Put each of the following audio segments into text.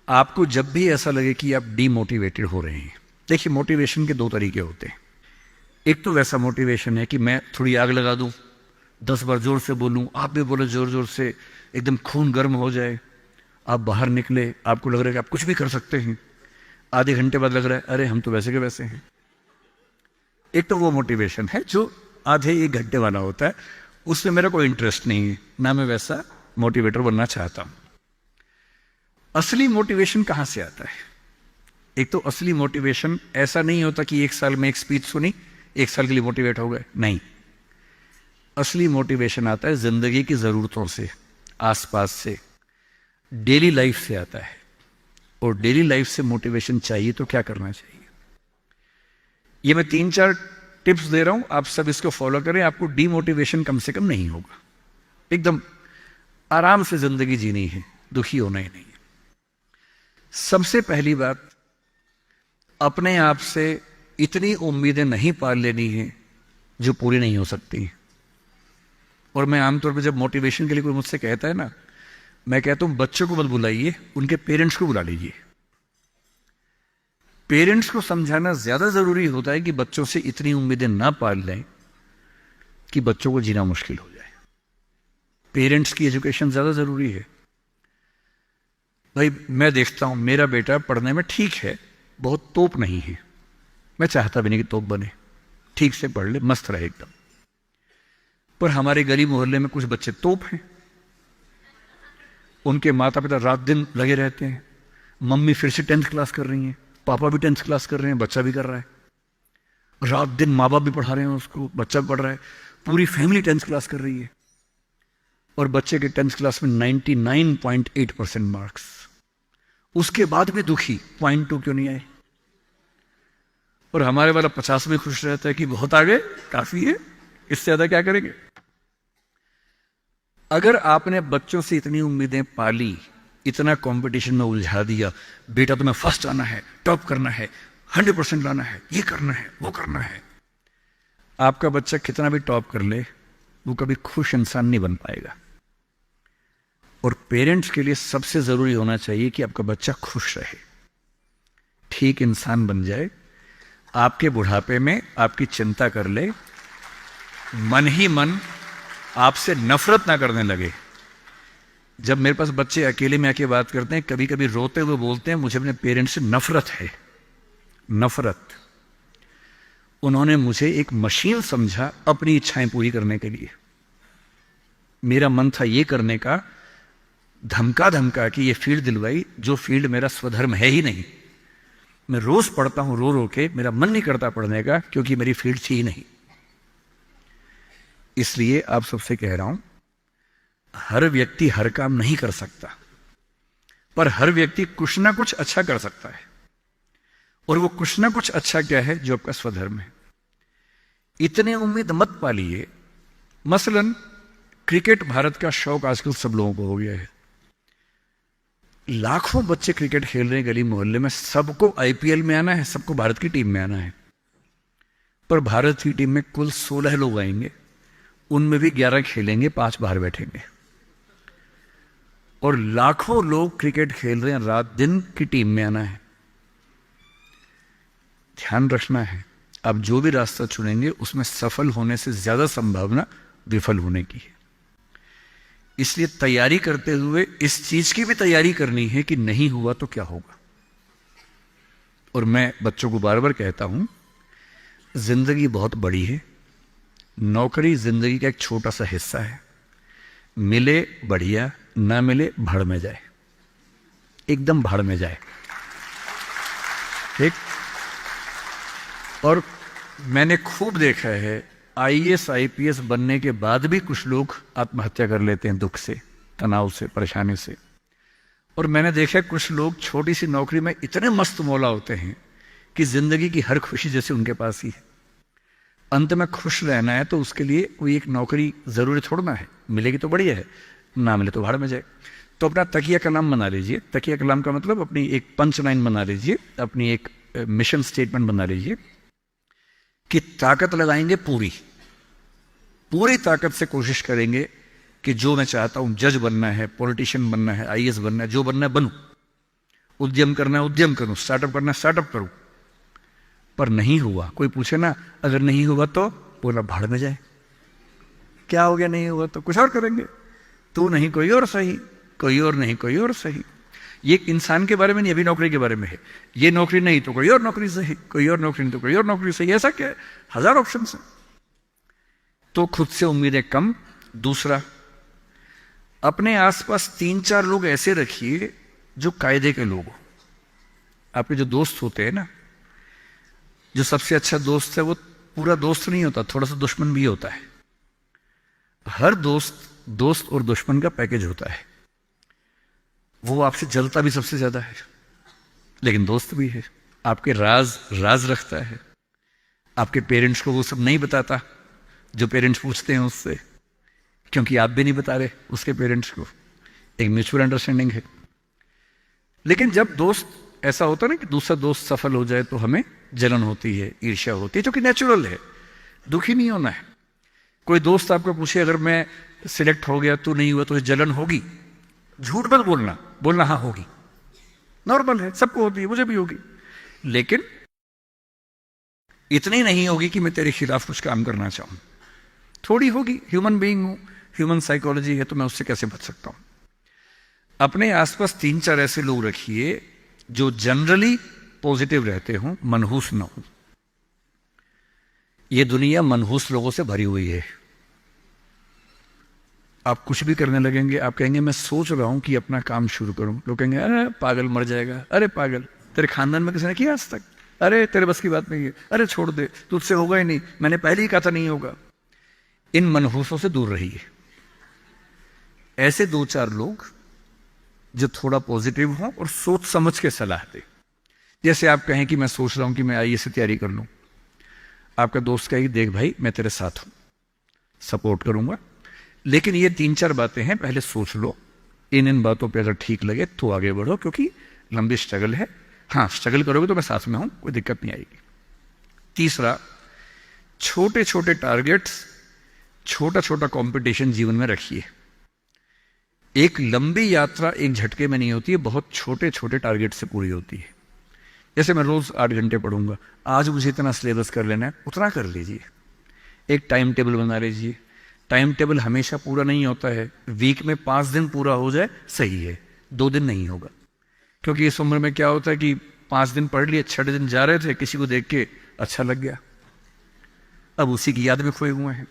आपको जब भी ऐसा लगे कि आप डीमोटिवेटेड हो रहे हैं, देखिए मोटिवेशन के दो तरीके होते हैं। एक तो वैसा मोटिवेशन है कि मैं थोड़ी आग लगा दूं, 10 बार जोर से बोलूं, आप भी बोले जोर जोर से, एकदम खून गर्म हो जाए, आप बाहर निकले, आपको लग रहा है कि आप कुछ भी कर सकते हैं, आधे घंटे बाद लग रहा है अरे हम तो वैसे के वैसे हैं। एक तो वो मोटिवेशन है जो आधे एक घंटे वाला होता है, उसमें मेरा कोई इंटरेस्ट नहीं है, ना मैं वैसा मोटिवेटर बनना चाहता हूं। असली मोटिवेशन कहां से आता है? एक तो असली मोटिवेशन ऐसा नहीं होता कि एक साल में एक स्पीच सुनी, एक साल के लिए मोटिवेट हो गए, नहीं। असली मोटिवेशन आता है जिंदगी की जरूरतों से, आसपास से, डेली लाइफ से आता है। और डेली लाइफ से मोटिवेशन चाहिए तो क्या करना चाहिए? ये मैं 3-4 टिप्स दे रहा हूं, आप सब इसको फॉलो करें, आपको डीमोटिवेशन कम से कम नहीं होगा। एकदम आराम से जिंदगी जीनी है, दुखी होना ही नहीं है। सबसे पहली बात, अपने आप से इतनी उम्मीदें नहीं पाल लेनी है जो पूरी नहीं हो सकती। और मैं आमतौर पर जब मोटिवेशन के लिए कोई मुझसे कहता है ना, मैं कहता हूं बच्चों को मत बुलाइए, उनके पेरेंट्स को बुला लीजिए। पेरेंट्स को समझाना ज्यादा जरूरी होता है कि बच्चों से इतनी उम्मीदें ना पाल लें कि बच्चों को जीना मुश्किल हो जाए। पेरेंट्स की एजुकेशन ज्यादा जरूरी है। भाई मैं देखता हूं मेरा बेटा पढ़ने में ठीक है, बहुत तोप नहीं है, मैं चाहता भी नहीं कि तोप बने, ठीक से पढ़ ले, मस्त रहे एकदम। पर हमारे गली मोहल्ले में कुछ बच्चे तोप हैं, उनके माता पिता रात दिन लगे रहते हैं, मम्मी फिर से 10th क्लास कर रही हैं, पापा भी 10th क्लास कर रहे हैं, बच्चा भी कर रहा है, रात दिन माँ बाप भी पढ़ा रहे हैं उसको, बच्चा भी पढ़ रहा है, पूरी फैमिली 10th क्लास कर रही है। और बच्चे के 10th क्लास में 99.8% मार्क्स, उसके बाद भी दुखी, 0.2 क्यों नहीं आए? और हमारे वाला 50 में खुश रहता है कि बहुत आगे, काफी है, इससे ज्यादा क्या करेंगे? अगर आपने बच्चों से इतनी उम्मीदें पाली, इतना कंपटीशन में उलझा दिया, बेटा तुम्हें फर्स्ट आना है, टॉप करना है, 100% लाना है, ये करना है, वो करना है, आपका बच्चा कितना भी टॉप कर ले, वो कभी खुश इंसान नहीं बन पाएगा। और पेरेंट्स के लिए सबसे जरूरी होना चाहिए कि आपका बच्चा खुश रहे, ठीक इंसान बन जाए, आपके बुढ़ापे में आपकी चिंता कर ले, मन ही मन आपसे नफरत ना करने लगे। जब मेरे पास बच्चे अकेले में आके बात करते हैं, कभी कभी रोते हुए बोलते हैं मुझे अपने पेरेंट्स से नफरत है, नफरत। उन्होंने मुझे एक मशीन समझा अपनी इच्छाएं पूरी करने के लिए। मेरा मन था ये करने का, धमका धमका कि ये फील्ड दिलवाई जो फील्ड मेरा स्वधर्म है ही नहीं। मैं रोज पढ़ता हूं रो रो के, मेरा मन नहीं करता पढ़ने का क्योंकि मेरी फील्ड थी ही नहीं। इसलिए आप सबसे कह रहा हूं, हर व्यक्ति हर काम नहीं कर सकता, पर हर व्यक्ति कुछ ना कुछ अच्छा कर सकता है। और वो कुछ ना कुछ अच्छा क्या है? जो आपका स्वधर्म है। इतने उम्मीद मत पालिए। मसलन क्रिकेट भारत का शौक आजकल सब लोगों को हो गया है, लाखों बच्चे क्रिकेट खेल रहे हैं गली मोहल्ले में, सबको आईपीएल में आना है, सबको भारत की टीम में आना है। पर भारत की टीम में कुल 16 लोग आएंगे, उनमें भी 11 खेलेंगे, 5 बाहर बैठेंगे। और लाखों लोग क्रिकेट खेल रहे हैं, रात दिन की टीम में आना है। ध्यान रखना है, आप जो भी रास्ता चुनेंगे उसमें सफल होने से ज्यादा संभावना विफल होने की है। इसलिए तैयारी करते हुए इस चीज की भी तैयारी करनी है कि नहीं हुआ तो क्या होगा। और मैं बच्चों को बार बार कहता हूं, जिंदगी बहुत बड़ी है, नौकरी जिंदगी का एक छोटा सा हिस्सा है। मिले बढ़िया, ना मिले भाड़ में जाए, एकदम भाड़ में जाए, ठीक। और मैंने खूब देखा है, आईएएस आईपीएस बनने के बाद भी कुछ लोग आत्महत्या कर लेते हैं, दुख से, तनाव से, परेशानी से। और मैंने देखा कुछ लोग छोटी सी नौकरी में इतने मस्त मौला होते हैं कि जिंदगी की हर खुशी जैसे उनके पास ही है। अंत में खुश रहना है तो उसके लिए कोई एक नौकरी जरूरी छोड़ना है, मिलेगी तो बढ़िया है, ना मिले तो भाड़ में जाए। तो अपना तकिया कलाम बना लीजिए। तकिया कलाम का मतलब अपनी एक पंच लाइन बना लीजिए, अपनी एक मिशन स्टेटमेंट बना लीजिए कि ताकत लगाएंगे, पूरी पूरी ताकत से कोशिश करेंगे कि जो मैं चाहता हूं, जज बनना है, पॉलिटिशियन बनना है, आईएएस बनना है, जो बनना है बनूं। उद्यम करना है उद्यम करूं, स्टार्टअप करना है स्टार्टअप करूं, पर नहीं हुआ। कोई पूछे ना अगर नहीं हुआ तो बोला भाड़ में जाए, क्या हो गया नहीं हुआ तो कुछ और करेंगे, तू नहीं कोई और सही, कोई और नहीं कोई और सही। ये इंसान के बारे में नहीं, अभी नौकरी के बारे में है। ये नौकरी नहीं तो कोई और नौकरी सही, कोई और नौकरी नहीं तो कोई और नौकरी सही, ऐसा क्या है, हजार ऑप्शन है। तो खुद से उम्मीदें कम। दूसरा, अपने आसपास 3-4 लोग ऐसे रखिए जो कायदे के लोग हो। आपके जो दोस्त होते हैं ना, जो सबसे अच्छा दोस्त है वो पूरा दोस्त नहीं होता, थोड़ा सा दुश्मन भी होता है। हर दोस्त और दुश्मन का पैकेज होता है। वो आपसे जलता भी सबसे ज्यादा है, लेकिन दोस्त भी है। आपके राज रखता है। आपके पेरेंट्स को वो सब नहीं बताता जो पेरेंट्स पूछते हैं उससे, क्योंकि आप भी नहीं बता रहे उसके पेरेंट्स को। एक म्यूचुअल अंडरस्टैंडिंग है। लेकिन जब दोस्त ऐसा होता है ना कि दूसरा दोस्त सफल हो जाए तो हमें जलन होती है, ईर्ष्या होती है, जो कि नेचुरल है। दुखी नहीं होना है। कोई दोस्त आपको पूछे अगर मैं सिलेक्ट हो गया तू नहीं हुआ तो जलन होगी, झूठ मत बोलना हाँ होगी, नॉर्मल है, सबको होती है, मुझे भी होगी, लेकिन इतनी नहीं होगी कि मैं तेरे खिलाफ कुछ काम करना चाहूं। थोड़ी होगी, ह्यूमन बीइंग हूं, ह्यूमन साइकोलॉजी है, तो मैं उससे कैसे बच सकता हूं। अपने आसपास 3-4 ऐसे लोग रखिए जो जनरली पॉजिटिव रहते हों, मनहूस ना हो। यह दुनिया मनहूस लोगों से भरी हुई है। आप कुछ भी करने लगेंगे, आप कहेंगे मैं सोच रहा हूं कि अपना काम शुरू करूं, लोग कहेंगे अरे पागल मर जाएगा, अरे पागल, तेरे खानदान में किसी ने किया आज तक, अरे तेरे बस की बात नहीं है, अरे छोड़ दे, तुझसे होगा ही नहीं, मैंने पहले ही कहा था नहीं होगा। इन मनहूसों से दूर रहिए। ऐसे 2-4 लोग जो थोड़ा पॉजिटिव हों और सोच समझ के सलाह दे। जैसे आप कहें कि मैं सोच रहा हूं कि मैं आईएएस की तैयारी कर लूं, आपका दोस्त कहेगी देख भाई मैं तेरे साथ हूं, सपोर्ट करूंगा, लेकिन ये 3-4 बातें हैं, पहले सोच लो, इन बातों पे अगर ठीक लगे तो आगे बढ़ो, क्योंकि लंबी स्ट्रगल है। हाँ, स्ट्रगल करोगे तो मैं साथ में हूं, कोई दिक्कत नहीं आएगी। तीसरा, छोटे छोटे टारगेट्स, छोटा छोटा कंपटीशन जीवन में रखिए। एक लंबी यात्रा एक झटके में नहीं होती है, बहुत छोटे छोटे टारगेट से पूरी होती है। जैसे मैं रोज 8 घंटे पढ़ूंगा, आज मुझे इतना सिलेबस कर लेना है, उतना कर लीजिए। एक टाइम टेबल बना लीजिए। टाइम टेबल हमेशा पूरा नहीं होता है, वीक में 5 दिन पूरा हो जाए सही है, 2 दिन नहीं होगा। क्योंकि इस उम्र में क्या होता है कि 5 दिन पढ़ लिए, 6 दिन जा रहे थे, किसी को देख के अच्छा लग गया, अब उसी की याद में खोए हुए हैं,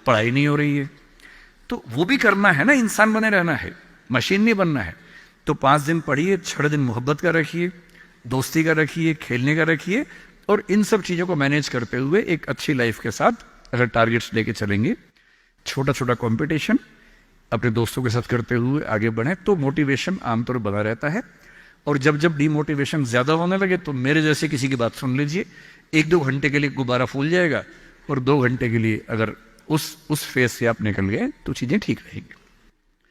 पढ़ाई नहीं हो रही है। तो वो भी करना है ना, इंसान बने रहना है, मशीन नहीं बनना है। तो 5 दिन पढ़िए, 6 दिन मोहब्बत का रखिए, दोस्ती का रखिए, खेलने का रखिए, और इन सब चीजों को मैनेज करते हुए एक अच्छी लाइफ के साथ अगर टारगेट्स लेके चलेंगे, छोटा छोटा कंपटीशन अपने दोस्तों के साथ करते हुए आगे बढ़े, तो मोटिवेशन आमतौर पर बना रहता है। और जब जब डीमोटिवेशन ज्यादा होने लगे तो मेरे जैसे किसी की बात सुन लीजिए, 1-2 घंटे के लिए गुब्बारा फूल जाएगा, और 2 घंटे के लिए अगर उस फेज से आप निकल गए तो चीजें ठीक रहेंगी।